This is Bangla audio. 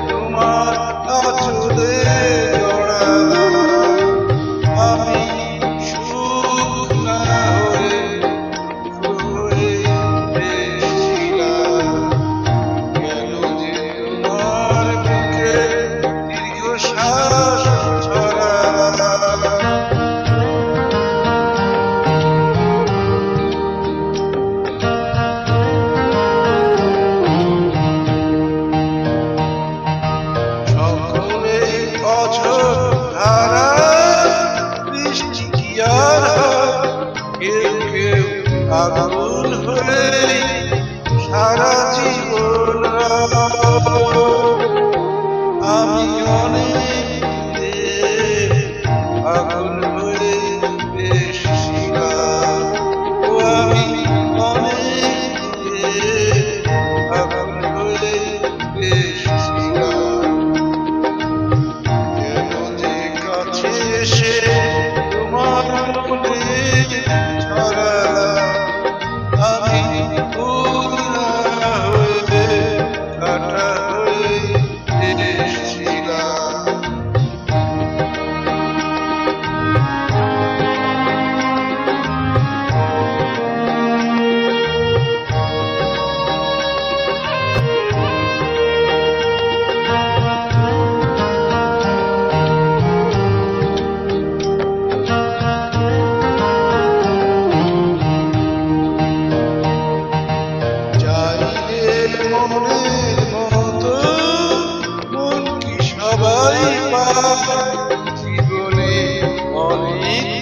তোমার আঁচলে জড়ালাম আমি সুখ না হয়ে এসেছিলাম কেন যে তোমার মুখে দীর্ঘশ্বাস ছড়ালাম আগুন হয়ে সারা জীবন আমি অনেক আগুন হয়ে এসেছিলাম আমি অনেক আগুন হয়ে এসেছিলাম কেন যে কাছে এসে তোমার মনে ছড়ালাম আমি ফুল না হয়ে কাঁটা হয়ে এসেছিলাম মনের মতো মন কি সবাই পায় জীবনে অনেক